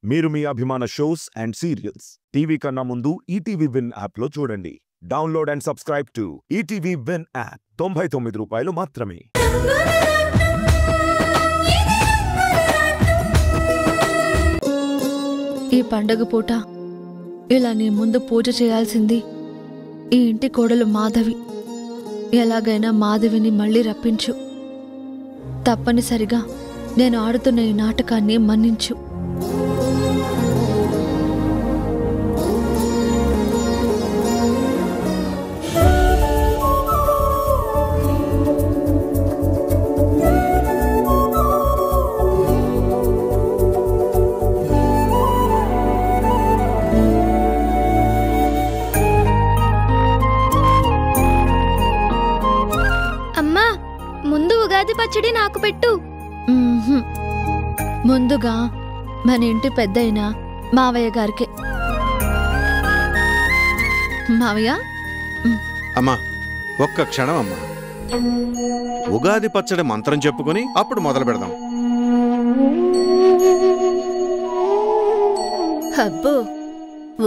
మీరు మీ అభిమాన shows and serials TV కన్నా ముందు ఈటీవీ విన్ యాప్లో చూడండి. Download and subscribe to ETV win app. 99 రూపాయలు మాత్రమే. ఈ పండగ పూట ఇలా నీ ముందు పూజ చేయాల్సింది ఈ ఇంటి కోడలు మాధవి. ఎలాగైనా మాధవిని మళ్ళీ రప్పించు. తప్పనిసరిగా నేను ఆడుతున్న ఈ నాటకాన్ని మన్నించు. ముందు ఉగాది పచ్చడి నాకు పెట్టు. ముందుగా మన ఇంటి పెద్దయిన మావయ్య గారికి. మావయ్య, అమ్మా ఒక్క క్షణం అమ్మా. ఉగాది పచ్చడి మంత్రం చెప్పుకుని అప్పుడు మొదలు పెడదాం. అబ్బో,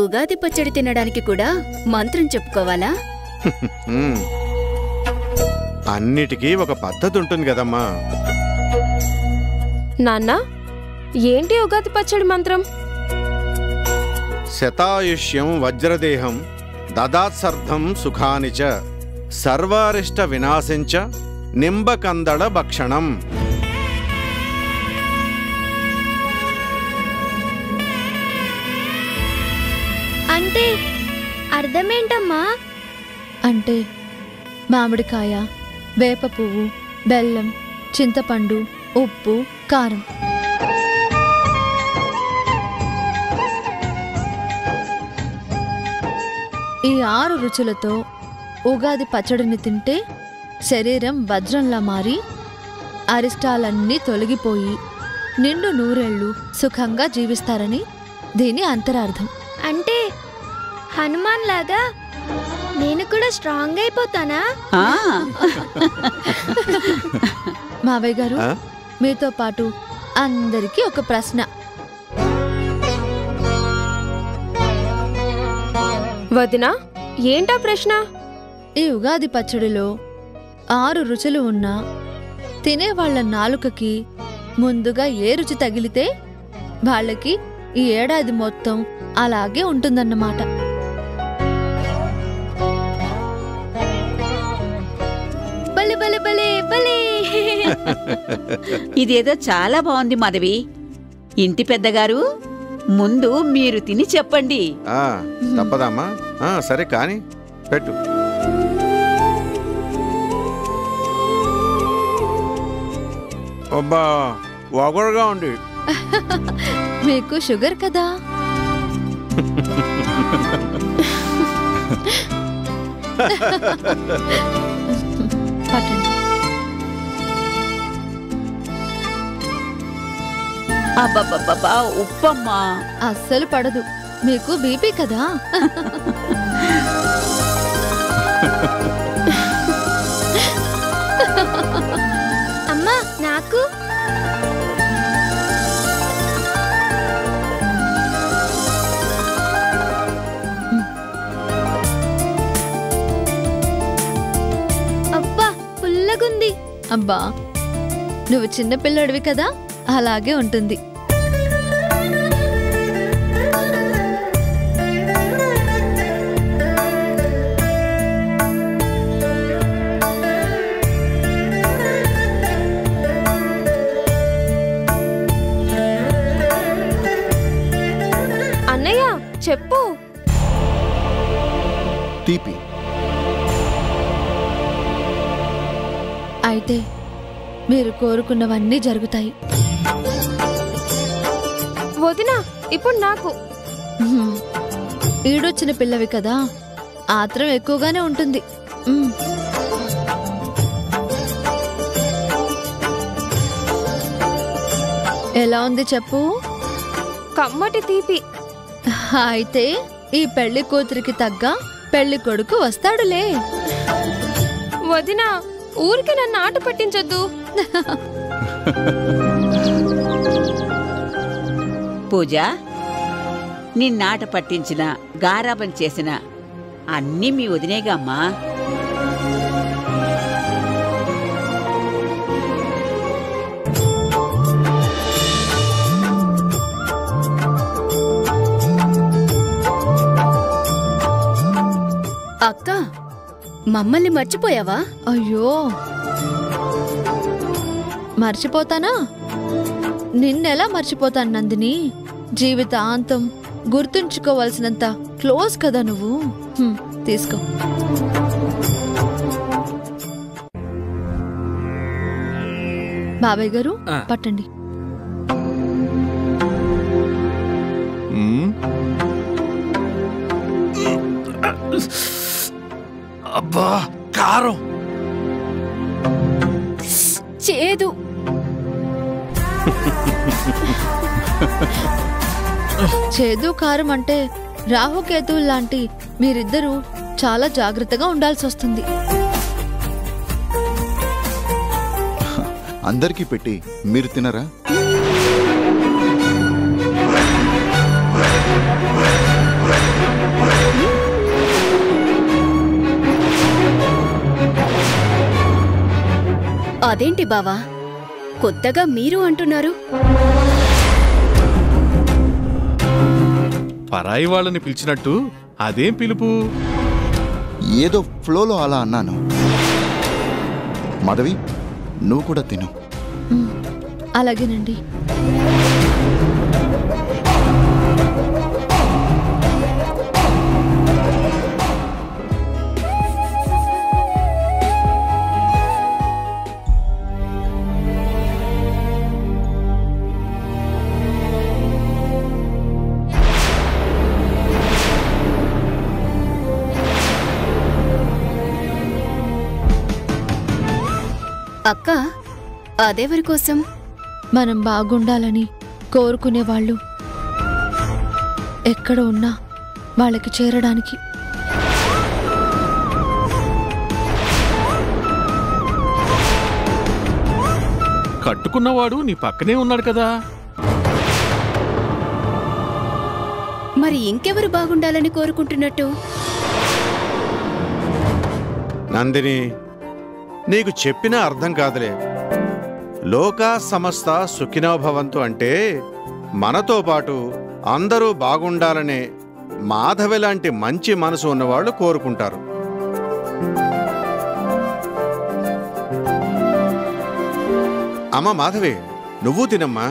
ఉగాది పచ్చడి తినడానికి కూడా మంత్రం చెప్పుకోవాలా? అన్నిటికీ ఒక పద్ధతి ఉంటుంది కదమ్మా. నాన్న, ఏంటి ఉగాది పచ్చడి మంత్రం? శతాయుష్యం వజ్రదేహం దదాత్సర్థం సుఖానిచ సర్వారిష్ట వినాశంచ నింబకందళ భక్షణం. అంటే అర్థమేంటమ్మా? అంటే మామిడికాయ, వేప పువ్వు, బెల్లం, చింతపండు, ఉప్పు, కారం. ఈ 6 రుచులతో ఉగాది పచ్చడిని తింటే శరీరం వజ్రంలా మారి అరిష్టాలన్నీ తొలగిపోయి నిండు నూరేళ్లు సుఖంగా జీవిస్తారని దీని అంతరార్థం. అంటే హనుమాన్ లాగా నేను కూడా స్ట్రాంగ్ అయిపోతానా? మావయ్య గారు, మీతో పాటు అందరికీ ఒక ప్రశ్న. వదినా, ఏంటా ప్రశ్న? ఈ ఉగాది పచ్చడిలో 6 రుచులు ఉన్నా తినేవాళ్ల నాలుకకి ముందుగా ఏ రుచి తగిలితే వాళ్ళకి ఈ ఏడాది మొత్తం అలాగే ఉంటుందన్నమాట. ఇదేదో చాలా బాగుంది మాధవి. ఇంటి పెద్దగారు, ముందు మీరు తిని చెప్పండి. తప్పదమ్మా. సరే కాని పెట్టు. అబ్బా, వగరుగా ఉంది. మీకు షుగర్ కదా. పట్టండి. అబ్బబ్బబ్బా, ఉప్పమ్మా. అస్సలు పడదు. మీకు బీపీ కదా. అమ్మా, నాకు అబ్బా పుల్లగుంది. అబ్బా, నువ్వు చిన్నపిల్లడివి కదా, అలాగే ఉంటుంది. అన్నయ్య, చెప్పు. తీపి. అయితే మీరు కోరుకున్నవన్నీ జరుగుతాయి. వదినా, ఇప్పుడు నాకు. ఈడొచ్చిన పిల్లవి కదా, ఆత్రం ఎక్కువగానే ఉంటుంది. ఎలా ఉంది చెప్పు? కమ్మటి తీపి. అయితే ఈ పెళ్లి కూతురికి తగ్గ పెళ్లి కొడుకు వస్తాడులే. వదినా, ఊరికి నన్ను ఆట పట్టించొద్దు. పూజ, నిన్నాట పట్టించిన గారాబం చేసిన అన్నీ మీ వదినేగా అమ్మా. అక్క, మమ్మల్ని మర్చిపోయావా? అయ్యో, మర్చిపోతానా? నిన్నెలా మర్చిపోతాను నందిని? జీవితాంతం గుర్తుంచుకోవాల్సినంత క్లోజ్ కదా నువ్వు. తీసుకో. బాబాయ్ గారు పట్టండి. అబ్బా, కారం, చేదు. చేదు కారం అంటే రాహుకేతువులు లాంటి మీరిద్దరూ చాలా జాగ్రత్తగా ఉండాల్సి వస్తుంది. అందరికీ పెట్టి మీరు తినరా? అదేంటి బావా, కొత్తగా మీరు అంటున్నారు? పరాయి వాళ్ళని పిలిచినట్టు అదేం పిలుపు? ఏదో ఫ్లోలో అలా అన్నాను. మాధవి, నువ్వు కూడా తిను. అలాగేనండి. అక్క, అదెవరి కోసం? మనం బాగుండాలని కోరుకునేవాళ్ళు ఎక్కడ ఉన్నా వాళ్ళకి చేరడానికి. కట్టుకున్నవాడు నీ పక్కనే ఉన్నాడు కదా. మరి ఇంకెవరు బాగుండాలని కోరుకుంటున్నట్టు? నందిని, నీకు చెప్పినా అర్థం కాదులే. లోకా సమస్త సుఖినో భవంతు అంటే మనతో పాటు అందరూ బాగుండాలనే మాధవి లాంటి మంచి మనసు ఉన్నవాళ్ళు కోరుకుంటారు. అమ్మ మాధవి, నువ్వు తినమ్మా.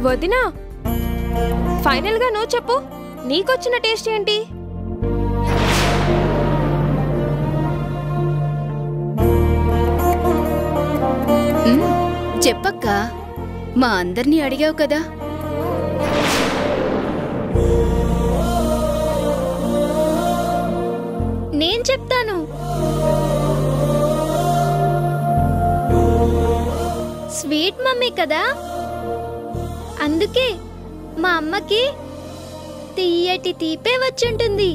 వదినా, ఫైనల్ గా నువ్వు చెప్పు, నీకొచ్చిన టేస్ట్ ఏంటి? చెప్పక్క, మా అందర్నీ అడిగావు కదా. నేను చెప్తాను. స్వీట్ మమ్మీ కదా, అందుకే మా అమ్మకి తీయటి తీపే వచ్చుంటుంది.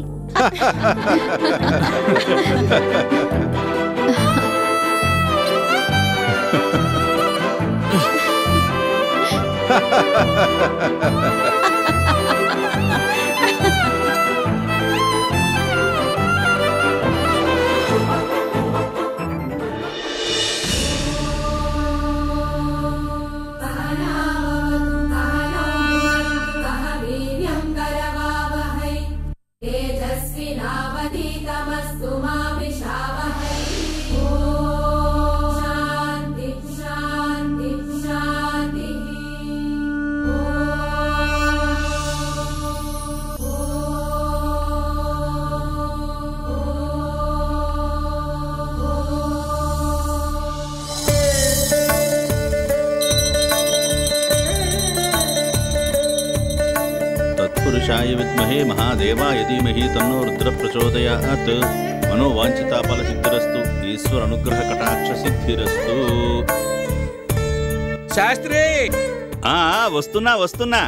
तत्पुरुषाय विद्महे महादेवाय धीमहि तन्नो रुद्रः प्रचोदयात्। मनोवांछिता फलसिद्धिरस्तु, ईश्वर अनुग्रह कटाक्ष सिद्धिरस्तु। శాస్త్రి వస్తున్నా వస్తున్నా.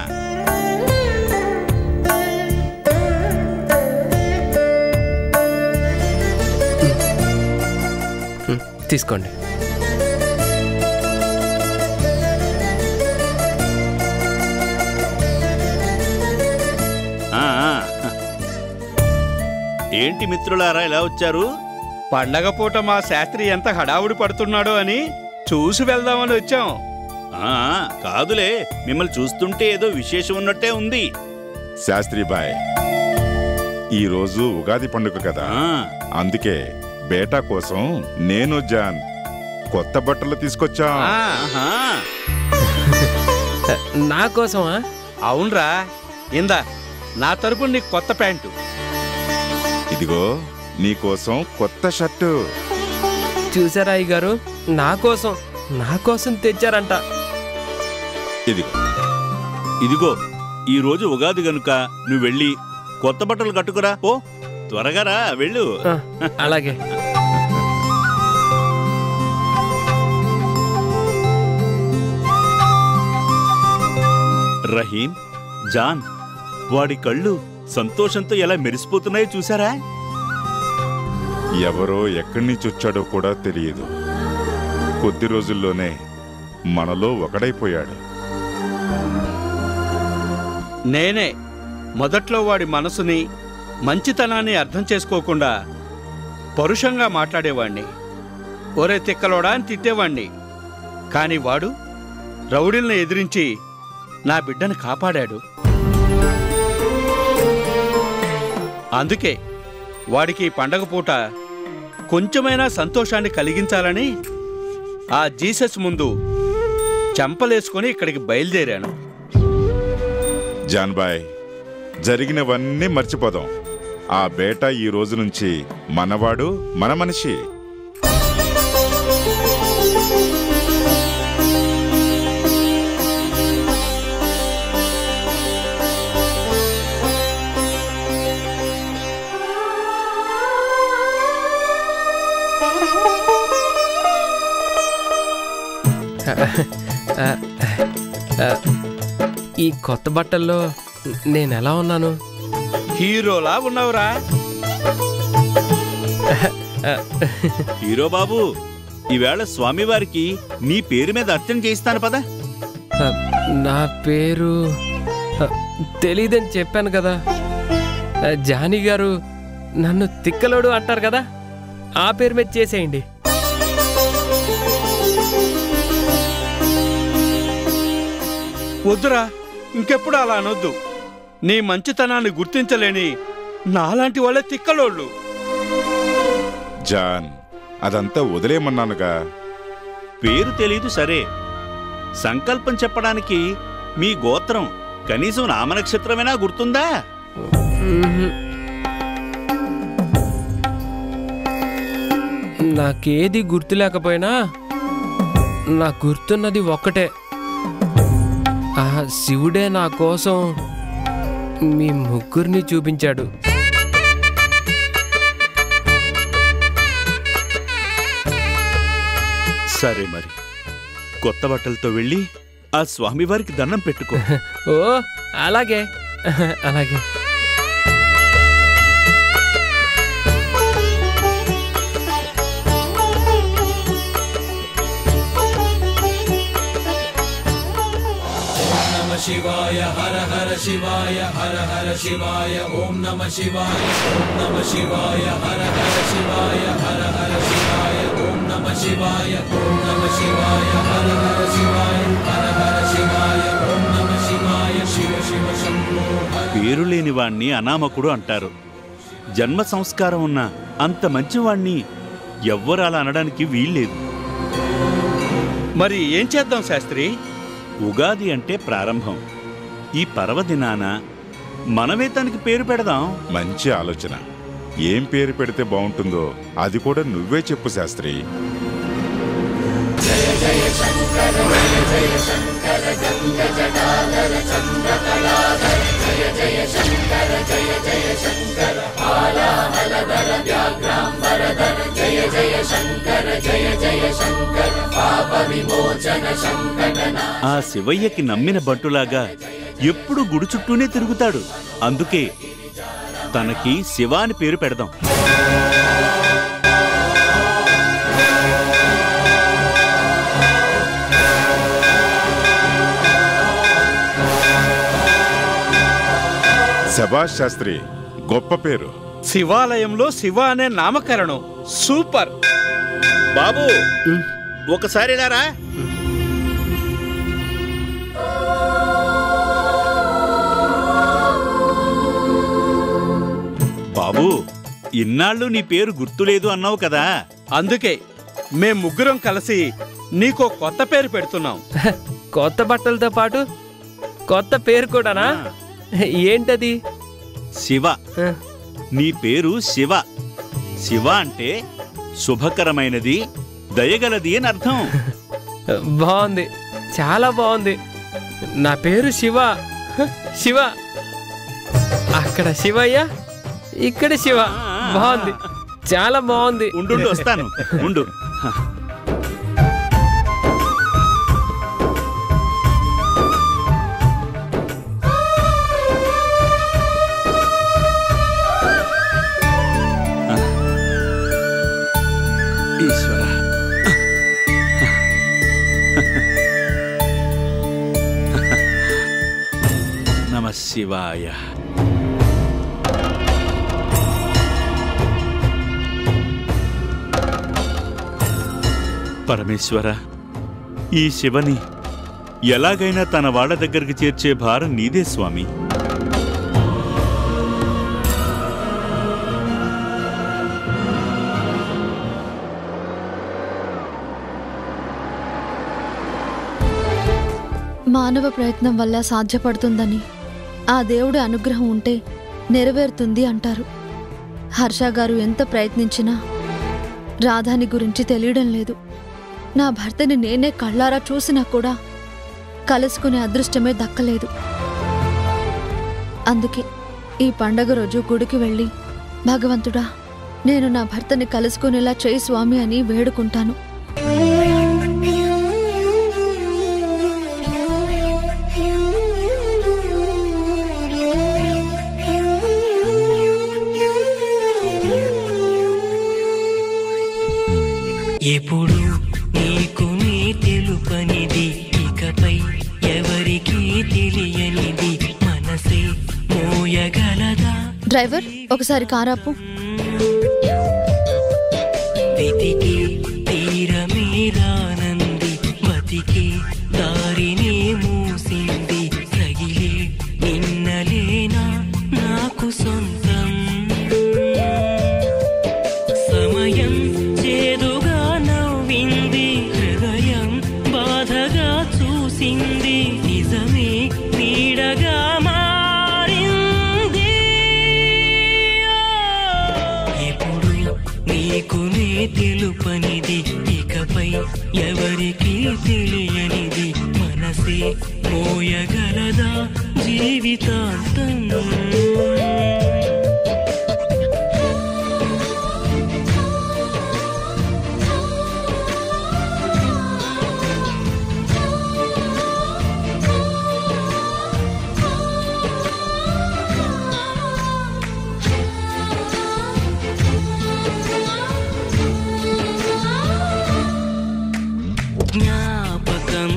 తీసుకోండి. ఏంటి మిత్రులారా ఇలా వచ్చారు? పండగ పూట మా శాస్త్రి ఎంత హడావుడి పడుతున్నాడో అని చూసి వెళ్దామని వచ్చాం. కాదులే, మిమ్మల్ని చూస్తుంటే ఏదో విశేషం ఉన్నట్టే ఉంది. శాస్త్రి బాయ్, ఈరోజు ఉగాది పండుగ కదా, అందుకే బేటా కోసం నేను జాన్ కొత్త బట్టలు తీసుకొచ్చా. నా కోసమా? అవునరా, ఇందా నా తరపున నీకు కొత్త ప్యాంటు. ఇదిగో నీకోసం కొత్త షర్టు. చూసారా అయ్యగారు, నా కోసం తెచ్చారంట. ఇదిగో ఈరోజు ఉగాది గనుక నువ్వు వెళ్ళి కొత్త బట్టలు కట్టుకురా. ఓ త్వరగా రా, వెళ్ళు. అలాగే. రహీం, జాన్, వాడి కళ్ళు సంతోషంతో ఎలా మెరిసిపోతున్నాయో చూసారా? ఎవరో ఎక్కడి నుంచి వచ్చాడో కూడా తెలియదు. కొద్ది రోజుల్లోనే మనలో ఒకడైపోయాడు. నేనే మొదట్లో వాడి మనసుని, మంచితనాన్ని అర్థం చేసుకోకుండా పరుషంగా మాట్లాడేవాణ్ణి. ఒరే తిక్కలోడా అని తిట్టేవాణ్ణి. కాని వాడు రౌడీల్ని ఎదిరించి నా బిడ్డను కాపాడాడు. అందుకే వాడికి పండగ పూట కొంచెమైనా సంతోషాన్ని కలిగించాలని ఆ జీసస్ ముందు చెంపలేసుకొని ఇక్కడికి బయలుదేరాను. జాన్ బాయ్, జరిగినవన్నీ మర్చిపోదాం. ఆ బేటా ఈ రోజు నుంచి మనవాడు, మన మనిషి. ఈ కొత్త బట్టల్లో నేనెలా ఉన్నాను? హీరోలా ఉన్నావురా. హీరో బాబు, ఈవేళ స్వామివారికి నీ పేరు మీద అర్చన చేయిస్తాను పదా. నా పేరు తెలీదని చెప్పాను కదా. జానీ గారు నన్ను తిక్కలోడు అంటారు కదా, ఆ పేరు మీద చేసేయండి. వద్దురా, ఇంకెప్పుడు అలా అనొద్దు. నీ మంచితనాన్ని గుర్తించలేని నాలాంటి వాళ్ళే తిక్కలోళ్ళు. జాన్, అదంతా వదిలేయమన్నానుగా. పేరు తెలీదు సరే, సంకల్పం చెప్పడానికి మీ గోత్రం కనీసం నామనక్షత్రమైనా గుర్తుందా? నాకేది గుర్తు లేకపోయినా నాకు గుర్తున్నది ఒక్కటే. ఆ శివుడే నా కోసం మీ ముగ్గురిని చూపించాడు. సరే మరి, కొత్త బట్టలతో వెళ్ళి ఆ స్వామివారికి దండం పెట్టుకో. ఓ అలాగే అలాగే. శివాయ హర హర శివాయ హర హర శివాయ ఓం నమ శివాయ ఓం నమ శివాయ హర హర శివాయ హర హర శివాయ ఓం నమ శివాయ ఓం నమ శివాయ హర హర శివాయ హర హర శివాయ ఓం నమ శివాయ శివ శివ శంభో. పేరు లేని వాణ్ణి అనామకుడు అంటారు. జన్మ సంస్కారం ఉన్న అంత మంచివాణ్ణి ఎవ్వరు అలా అనడానికి వీల్లేదు. మరి ఏం చేద్దాం శాస్త్రి? ఉగాది అంటే ప్రారంభం. ఈ పర్వదినాన మనమే తనకి పేరు పెడదాం. మంచి ఆలోచన. ఏం పేరు పెడితే బాగుంటుందో అది కూడా నువ్వే చెప్పు శాస్త్రి. జయ జయ శంకర జయ జయ శంకర గంగ జటాధర చంద్రకళాధర జయ జయ శంకర జయ జయ శంకర హాలాహలధర వ్యాఘ్రాంబరధర జయ జయ శంకర జయ జయ శంకర పాప ఆ శివయ్యకి నమ్మిన బంటులాగా ఎప్పుడు గుడి చుట్టూనే తిరుగుతాడు. అందుకే తనకి శివ అని పేరు పెడదాం. శభాష్ శాస్త్రి, గొప్ప పేరు. శివాలయంలో శివ అనే నామకరణం సూపర్. బాబు ఒకసారి రారా. బాబు ఇన్నాళ్ళు నీ పేరు గుర్తులేదు అన్నావు కదా, అందుకే మేం ముగ్గురం కలిసి నీకో కొత్త పేరు పెడుతున్నాం. కొత్త బట్టలతో పాటు కొత్త పేరు కూడానా? ఏంటది? శివ. నీ పేరు శివ. శివ అంటే శుభకరమైనది, దయగలది అని అర్థం. బాగుంది, చాలా బాగుంది. నా పేరు శివ. శివ, అక్కడ శివయ్య, ఇక్కడ శివ. బాగుంది, చాలా బాగుంది. ఉండు వస్తాను, ఉండు. ఈశ్వర, నమ శివాయ. పరమేశ్వర, ఈ శివని ఎలాగైనా తన వాళ్ళ దగ్గరికి చేర్చే భారం నీదే స్వామి. మానవ ప్రయత్నం వల్ల సాధ్యపడుతుందని, ఆ దేవుడి అనుగ్రహం ఉంటే నెరవేరుతుంది అంటారు. హర్ష గారు ఎంత ప్రయత్నించినా రాధాని గురించి తెలియడం లేదు. నా భర్తని నేనే కళ్ళారా చూసినా కూడా కలుసుకునే అదృష్టమే దక్కలేదు. అందుకే ఈ పండగ రోజు గుడికి వెళ్ళి, భగవంతుడా, నేను నా భర్తని కలుసుకునేలా చేయి స్వామి అని వేడుకుంటాను. ఎప్పుడు నీకు నీ తెలుపనిది, ఇకపై ఎవరికి తెలియనిది, మనసే మోయగలదా? డ్రైవర్, ఒకసారి కారాపు. వెతికి తీరమే రానంది, బతికి దారిని మూసింది, తగిలే నిన్నలేనా నాకు సొంతం. సమయం చేదుగా నవ్వింది, హృదయం బాధగా చూసింది, నిజమే నీడగా మారింది. ఎప్పుడు నీకు నే తెలుపనిది, ఇకపై ఎవరికి తెలియనిది, మనసే మోయగలదా జీవితాంతం? జ్ఞాపకం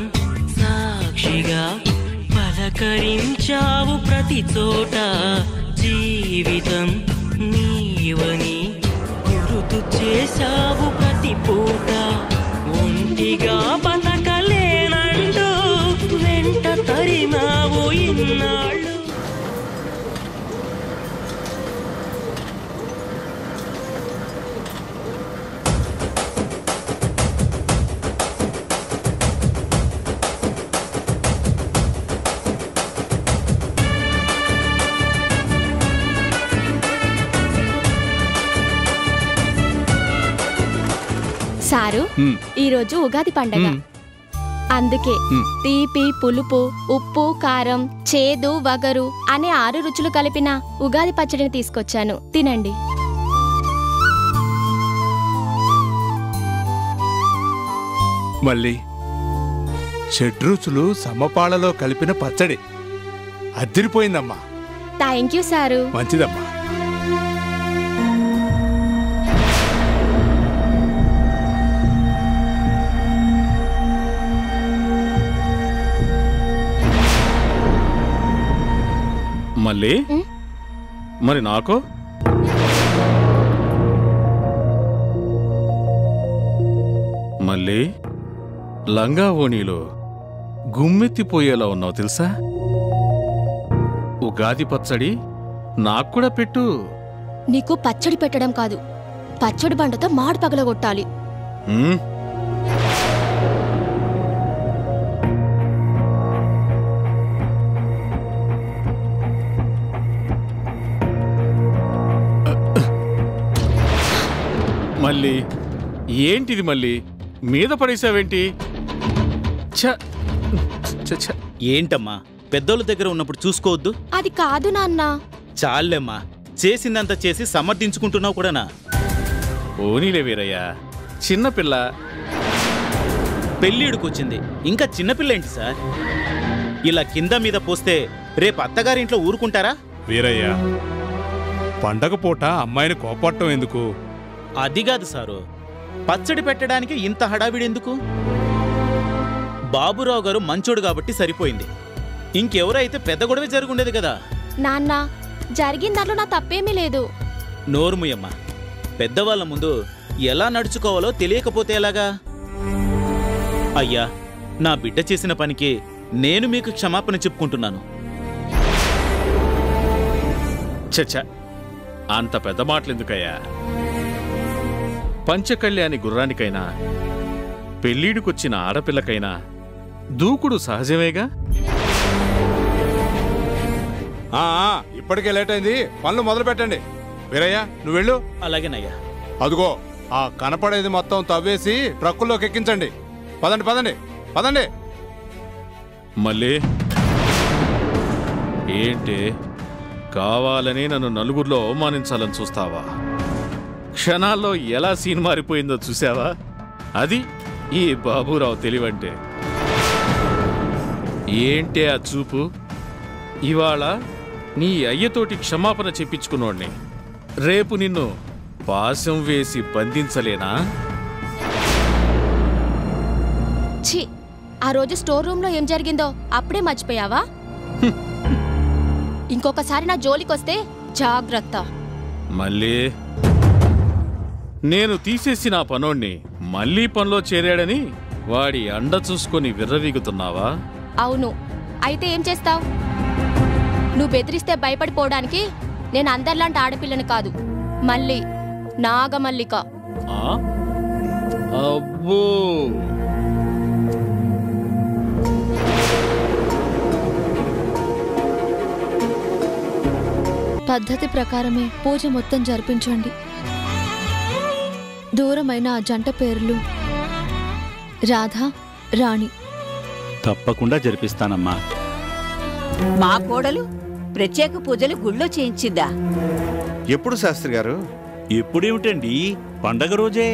సాక్షిగా పలకరించావు ప్రతి చోట, జీవితం నీవని గుర్తు చేశావు ప్రతి పూట. ఒంటిగా బతకలేనంటూ వెంట తరిమావు ఇన్నాళ్ళు. సారు, ఈరోజు ఉగాది పండగ. అందుకే తీపి, పులుపు, ఉప్పు, కారం, చేదు, వగరు అనే 6 రుచులు కలిపిన ఉగాది పచ్చడిని తీసుకొచ్చాను, తినండి. మళ్ళీ షడ్రుచులు సమపాళలో కలిపిన పచ్చడి అదిరిపోయిందమ్మా. Thank you sir. మంచిదమ్మా. మళ్ళీ మరి నాకు మళ్ళీ లంగా ఓణీలో గుమ్మెత్తిపోయేలా ఉన్నావు తెలుసా? ఉగాది పచ్చడి నాకు కూడా పెట్టు. నీకు పచ్చడి పెట్టడం కాదు, పచ్చడి బండతో మాడు పగలగొట్టాలి. మళ్ళీ ఏంటిది? మళ్ళీ మీద పడేసావేంటి? ఏంటమ్మా, పెద్దోళ్ళ దగ్గర ఉన్నప్పుడు చూసుకోవద్దు. అది కాదు నాన్న. చాలేమ్మా, చేసిందంతా చేసి సమర్థించుకుంటున్నావు కూడానా? ఓనీలే వీరయ్యా, చిన్నపిల్ల. పెళ్ళిడుకొచ్చింది, ఇంకా చిన్నపిల్ల ఏంటి సార్? ఇలా కింద మీద పోస్తే రేపు అత్తగారింట్లో ఊరుకుంటారా? వీరయ్య, పండగ పూట అమ్మాయిని కోపట్టం ఎందుకు? అది కాదు సారు, పచ్చడి పెట్టడానికి ఇంత హడావిడెందుకు? బాబురావు గారు మంచోడు కాబట్టి సరిపోయింది. ఇంకెవరైతే పెద్ద గొడవే జరుగుండేది కదా. నాన్న, జరిగిన దాంట్లో నా తప్పేమీ లేదు. నోరుముయమ్మ, పెద్దవాళ్ళ ముందు ఎలా నడుచుకోవాలో తెలియకపోతే ఎలాగా? అయ్యా, నా బిడ్డ చేసిన పనికి నేను మీకు క్షమాపణ చెప్పుకుంటున్నాను. చచ్చా, అంత పెద్ద మాటలెందుకయ్యా? పంచకళ్యాణి గుర్రానికైనా పెళ్ళీడుకొచ్చిన ఆడపిల్లకైనా దూకుడు సహజమేగా. ఇప్పటికే లేట్ అయింది, పనులు మొదలు పెట్టండి. వీరయ్య, నువ్వు వెళ్ళు. అలాగేనయ్యా. అదుగో ఆ కనపడేది మొత్తం తవ్వేసి ట్రక్కుల్లోకి ఎక్కించండి. పదండి పదండి పదండి. మళ్ళీ ఏంటి, కావాలని నన్ను నలుగురిలో అవమానించాలని చూస్తావా? క్షణాల్లో ఎలా సీన్ మారిపోయిందో చూసావా? అది ఈ బాబురావు తెలివంటే. ఏంటే ఆ చూపు? ఇవాళ నీ అయ్యతోటి క్షమాపణ చెప్పించుకున్నోడ్ని రేపు నిన్ను పాశం వేసి బంధించలేనా? ఛీ, ఆ రోజు స్టోర్ రూమ్ లో ఏం జరిగిందో అప్పుడే మర్చిపోయావా? ఇంకొకసారి నా జోలికొస్తే జాగ్రత్త. మళ్ళీ నేను తీసేసిన పనోణ్ణి మళ్ళీ పనిలో చేరాడని వాడి అండ చూసుకొని విర్రవీగుతున్నావా? అవును, అయితే ఏం చేస్తావు? నువ్వు బెదిరిస్తే భయపడిపోవడానికి నేను అందరిలాంటి ఆడపిల్లని కాదు, మళ్ళీ నాగమల్లిక. అబ్బో, పద్ధతి ప్రకారమే పూజ మొత్తం జరిపించండి. దూరమైన ఆ జంట పేర్లు రాధా, రాణి. తప్పకుండా జరిపిస్తానమ్మా. మా కోడలు ప్రత్యేక పూజలు గుళ్ళో చేయించిందా? ఎప్పుడు శాస్త్రి గారు? ఎప్పుడేమిటండి, పండగ రోజే.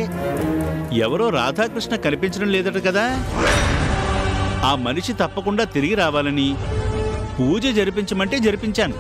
ఎవరో రాధాకృష్ణ కనిపించడం లేదట కదా. ఆ మనిషి తప్పకుండా తిరిగి రావాలని పూజ జరిపించమంటే జరిపించాను.